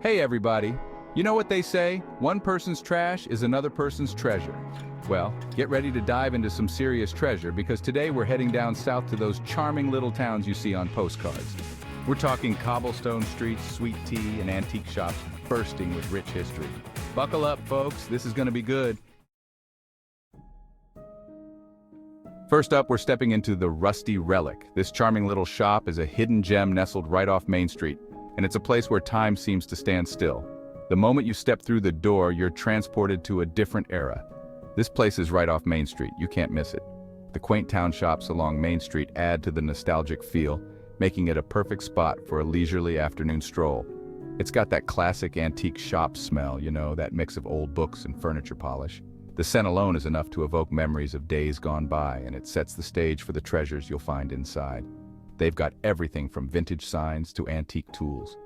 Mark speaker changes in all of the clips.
Speaker 1: Hey everybody! You know what they say? One person's trash is another person's treasure. Well, get ready to dive into some serious treasure because today we're heading down south to those charming little towns you see on postcards. We're talking cobblestone streets, sweet tea, and antique shops bursting with rich history. Buckle up, folks. This is going to be good. First up, we're stepping into the Rusty Relic. This charming little shop is a hidden gem nestled right off Main Street, and it's a place where time seems to stand still. The moment you step through the door, you're transported to a different era. This place is right off Main Street. You can't miss it. The quaint town shops along Main Street add to the nostalgic feel, making it a perfect spot for a leisurely afternoon stroll. It's got that classic antique shop smell, that mix of old books and furniture polish. The scent alone is enough to evoke memories of days gone by, and it sets the stage for the treasures you'll find inside. They've got everything from vintage signs to antique tools.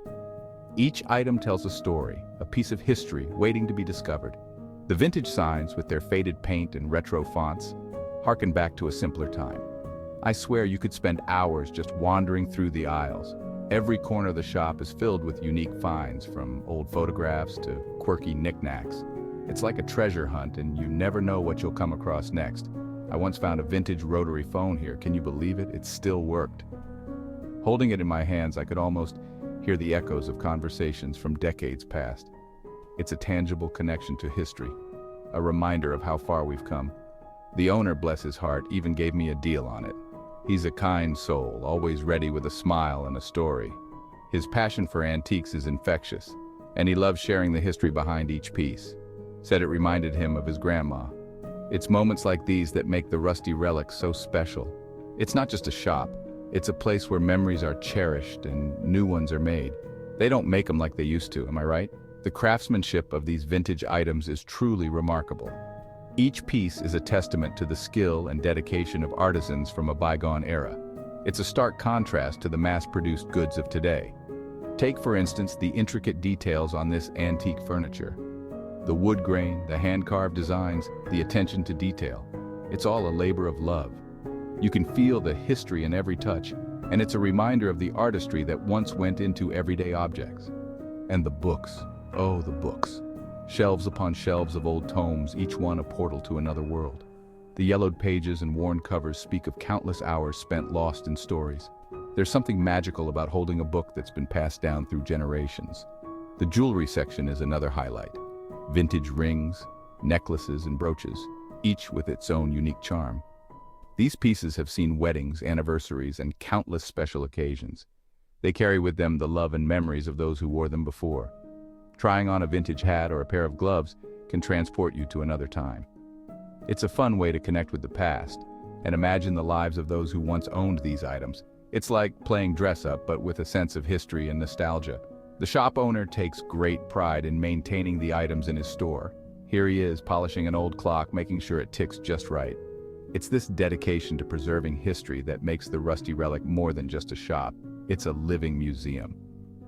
Speaker 1: Each item tells a story, a piece of history waiting to be discovered. The vintage signs, with their faded paint and retro fonts, harken back to a simpler time. I swear you could spend hours just wandering through the aisles. Every corner of the shop is filled with unique finds, from old photographs to quirky knickknacks. It's like a treasure hunt, and you never know what you'll come across next. I once found a vintage rotary phone here. Can you believe it? It still worked. Holding it in my hands, I could almost hear the echoes of conversations from decades past. It's a tangible connection to history, a reminder of how far we've come. The owner, bless his heart, even gave me a deal on it. He's a kind soul, always ready with a smile and a story. His passion for antiques is infectious, and he loves sharing the history behind each piece. Said it reminded him of his grandma. It's moments like these that make the Rusty Relic so special. It's not just a shop. It's a place where memories are cherished and new ones are made. They don't make them like they used to, am I right? The craftsmanship of these vintage items is truly remarkable. Each piece is a testament to the skill and dedication of artisans from a bygone era. It's a stark contrast to the mass-produced goods of today. Take, for instance, the intricate details on this antique furniture. The wood grain, the hand-carved designs, the attention to detail. It's all a labor of love. You can feel the history in every touch, and it's a reminder of the artistry that once went into everyday objects. And the books, oh, the books. Shelves upon shelves of old tomes, each one a portal to another world. The yellowed pages and worn covers speak of countless hours spent lost in stories. There's something magical about holding a book that's been passed down through generations. The jewelry section is another highlight. Vintage rings, necklaces, and brooches, each with its own unique charm. These pieces have seen weddings, anniversaries, and countless special occasions. They carry with them the love and memories of those who wore them before. Trying on a vintage hat or a pair of gloves can transport you to another time. It's a fun way to connect with the past and imagine the lives of those who once owned these items. It's like playing dress-up, but with a sense of history and nostalgia. The shop owner takes great pride in maintaining the items in his store. Here he is, polishing an old clock, making sure it ticks just right. It's this dedication to preserving history that makes the Rusty Relic more than just a shop. It's a living museum.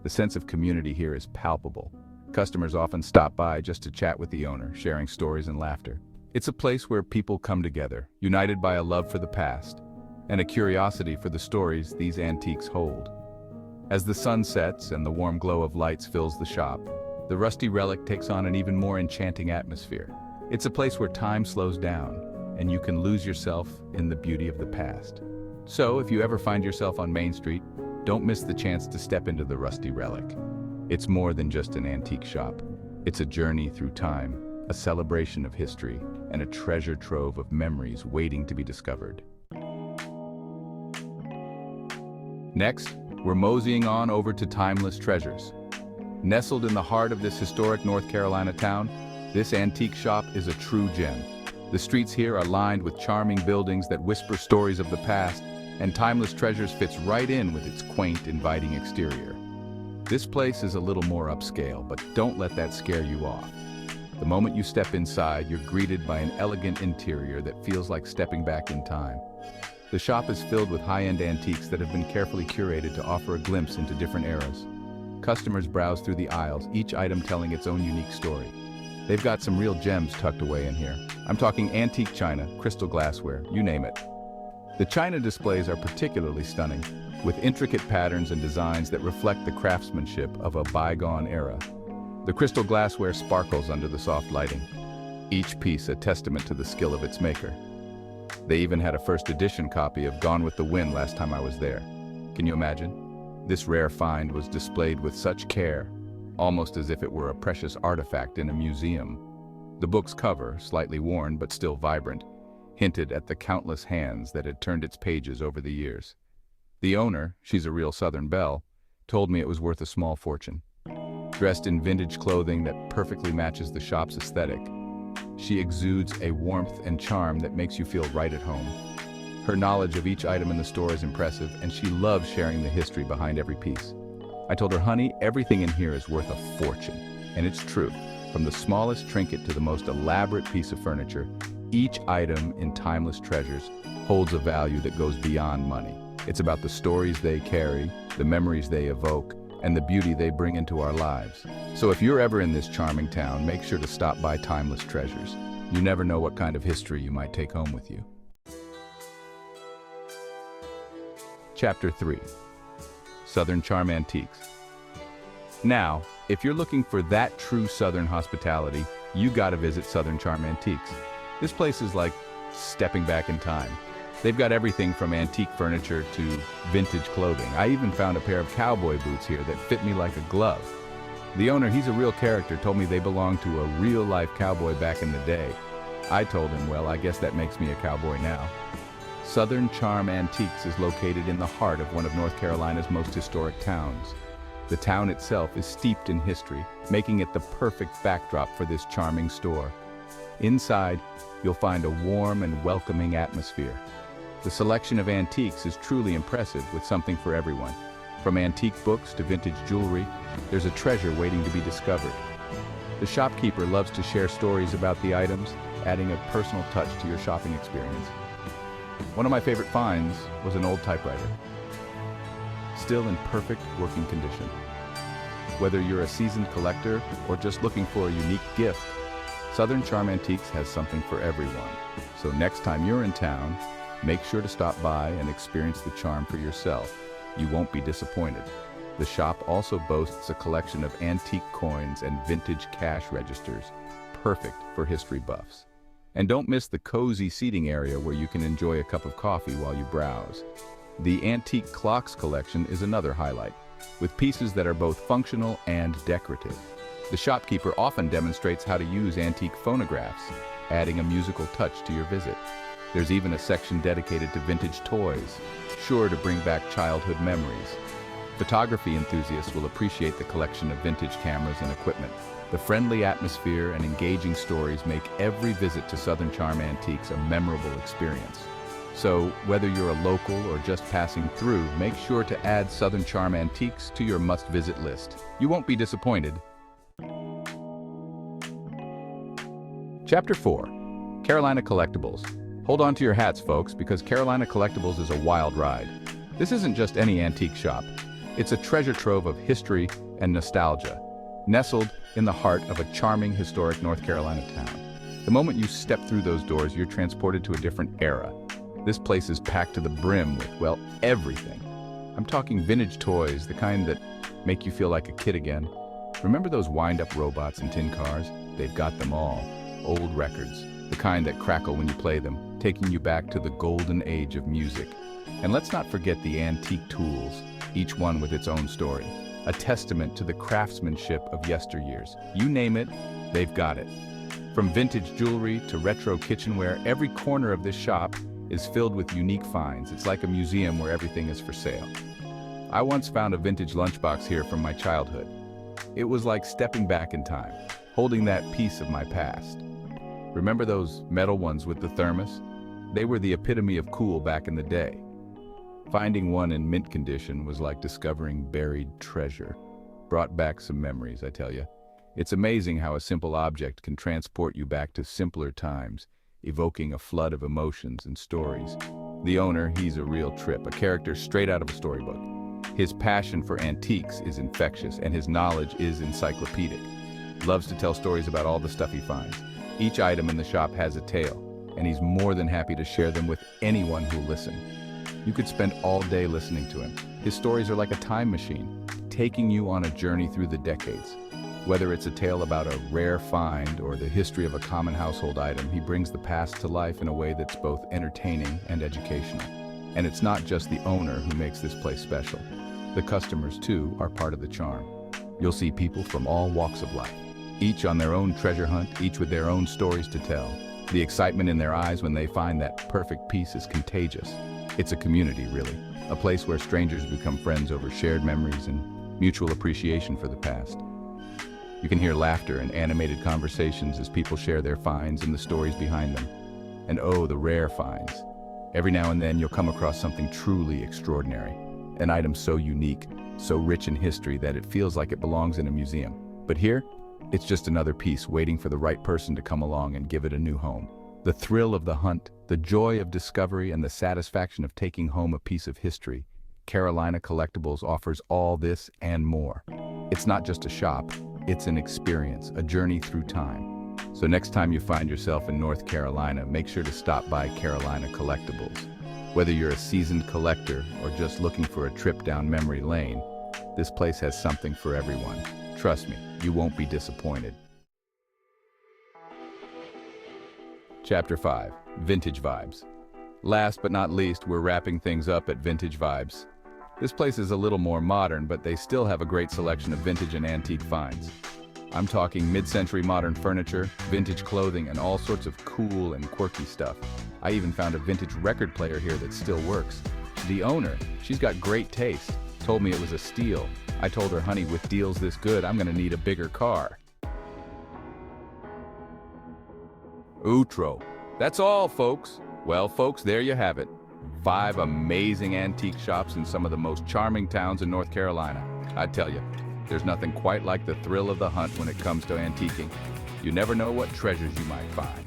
Speaker 1: The sense of community here is palpable. Customers often stop by just to chat with the owner, sharing stories and laughter. It's a place where people come together, united by a love for the past and a curiosity for the stories these antiques hold. As the sun sets and the warm glow of lights fills the shop, the Rusty Relic takes on an even more enchanting atmosphere. It's a place where time slows down, and you can lose yourself in the beauty of the past. So, if you ever find yourself on Main Street, don't miss the chance to step into the Rusty Relic. It's more than just an antique shop. It's a journey through time, a celebration of history, and a treasure trove of memories waiting to be discovered. Next, we're moseying on over to Timeless Treasures. Nestled in the heart of this historic North Carolina town, this antique shop is a true gem. The streets here are lined with charming buildings that whisper stories of the past, and Timeless Treasures fits right in with its quaint, inviting exterior. This place is a little more upscale, but don't let that scare you off. The moment you step inside, you're greeted by an elegant interior that feels like stepping back in time. The shop is filled with high-end antiques that have been carefully curated to offer a glimpse into different eras. Customers browse through the aisles, each item telling its own unique story. They've got some real gems tucked away in here. I'm talking antique china, crystal glassware, you name it. The china displays are particularly stunning, with intricate patterns and designs that reflect the craftsmanship of a bygone era. The crystal glassware sparkles under the soft lighting, each piece a testament to the skill of its maker. They even had a first edition copy of Gone with the Wind last time I was there. Can you imagine? This rare find was displayed with such care, almost as if it were a precious artifact in a museum. The book's cover, slightly worn but still vibrant, hinted at the countless hands that had turned its pages over the years. The owner, she's a real Southern belle, told me it was worth a small fortune. Dressed in vintage clothing that perfectly matches the shop's aesthetic, she exudes a warmth and charm that makes you feel right at home. Her knowledge of each item in the store is impressive, and she loves sharing the history behind every piece. I told her, honey, everything in here is worth a fortune. And it's true. From the smallest trinket to the most elaborate piece of furniture, each item in Timeless Treasures holds a value that goes beyond money. It's about the stories they carry, the memories they evoke, and the beauty they bring into our lives. So if you're ever in this charming town, make sure to stop by Timeless Treasures. You never know what kind of history you might take home with you. Chapter 3. Southern Charm Antiques. Now, if you're looking for that true Southern hospitality, you gotta visit Southern Charm Antiques. This place is like stepping back in time. They've got everything from antique furniture to vintage clothing. I even found a pair of cowboy boots here that fit me like a glove. The owner, he's a real character, told me they belonged to a real-life cowboy back in the day. I told him, well, I guess that makes me a cowboy now. Southern Charm Antiques is located in the heart of one of North Carolina's most historic towns. The town itself is steeped in history, making it the perfect backdrop for this charming store. Inside, you'll find a warm and welcoming atmosphere. The selection of antiques is truly impressive, with something for everyone. From antique books to vintage jewelry, there's a treasure waiting to be discovered. The shopkeeper loves to share stories about the items, adding a personal touch to your shopping experience. One of my favorite finds was an old typewriter, still in perfect working condition. Whether you're a seasoned collector or just looking for a unique gift, Southern Charm Antiques has something for everyone. So next time you're in town, make sure to stop by and experience the charm for yourself. You won't be disappointed. The shop also boasts a collection of antique coins and vintage cash registers, perfect for history buffs. And don't miss the cozy seating area where you can enjoy a cup of coffee while you browse. The antique clocks collection is another highlight, with pieces that are both functional and decorative. The shopkeeper often demonstrates how to use antique phonographs, adding a musical touch to your visit. There's even a section dedicated to vintage toys, sure to bring back childhood memories. Photography enthusiasts will appreciate the collection of vintage cameras and equipment. The friendly atmosphere and engaging stories make every visit to Southern Charm Antiques a memorable experience. So, whether you're a local or just passing through, make sure to add Southern Charm Antiques to your must-visit list. You won't be disappointed. Chapter 4. Carolina Collectibles. Hold on to your hats, folks, because Carolina Collectibles is a wild ride. This isn't just any antique shop. It's a treasure trove of history and nostalgia, nestled in the heart of a charming, historic North Carolina town. The moment you step through those doors, you're transported to a different era. This place is packed to the brim with, well, everything. I'm talking vintage toys, the kind that make you feel like a kid again. Remember those wind-up robots and tin cars? They've got them all. Old records, the kind that crackle when you play them, taking you back to the golden age of music. And let's not forget the antique tools, each one with its own story, a testament to the craftsmanship of yesteryears. You name it, they've got it. From vintage jewelry to retro kitchenware, every corner of this shop is filled with unique finds. It's like a museum where everything is for sale. I once found a vintage lunchbox here from my childhood. It was like stepping back in time, holding that piece of my past. Remember those metal ones with the thermos? They were the epitome of cool back in the day. Finding one in mint condition was like discovering buried treasure. Brought back some memories, I tell you. It's amazing how a simple object can transport you back to simpler times, evoking a flood of emotions and stories. The owner, he's a real trip, a character straight out of a storybook. His passion for antiques is infectious, and his knowledge is encyclopedic. Loves to tell stories about all the stuff he finds. Each item in the shop has a tale, and he's more than happy to share them with anyone who'll listen. You could spend all day listening to him. His stories are like a time machine, taking you on a journey through the decades. Whether it's a tale about a rare find or the history of a common household item, he brings the past to life in a way that's both entertaining and educational. And it's not just the owner who makes this place special. The customers, too, are part of the charm. You'll see people from all walks of life, each on their own treasure hunt, each with their own stories to tell. The excitement in their eyes when they find that perfect piece is contagious. It's a community, really, a place where strangers become friends over shared memories and mutual appreciation for the past. You can hear laughter and animated conversations as people share their finds and the stories behind them. And oh, the rare finds. Every now and then you'll come across something truly extraordinary, an item so unique, so rich in history that it feels like it belongs in a museum. But here, it's just another piece waiting for the right person to come along and give it a new home. The thrill of the hunt, the joy of discovery, and the satisfaction of taking home a piece of history, Carolina Collectibles offers all this and more. It's not just a shop, it's an experience, a journey through time. So next time you find yourself in North Carolina, make sure to stop by Carolina Collectibles. Whether you're a seasoned collector or just looking for a trip down memory lane, this place has something for everyone. Trust me, you won't be disappointed. Chapter 5, Vintage Vibes. Last but not least, we're wrapping things up at Vintage Vibes. This place is a little more modern, but they still have a great selection of vintage and antique finds. I'm talking mid-century modern furniture, vintage clothing, and all sorts of cool and quirky stuff. I even found a vintage record player here that still works. The owner, she's got great taste, told me it was a steal. I told her, honey, with deals this good, I'm gonna need a bigger car. Trove. That's all, folks. Well, folks, there you have it. 5 amazing antique shops in some of the most charming towns in North Carolina. I tell you, there's nothing quite like the thrill of the hunt when it comes to antiquing. You never know what treasures you might find.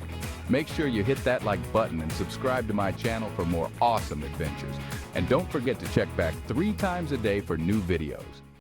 Speaker 1: Make sure you hit that like button and subscribe to my channel for more awesome adventures. And don't forget to check back 3 times a day for new videos.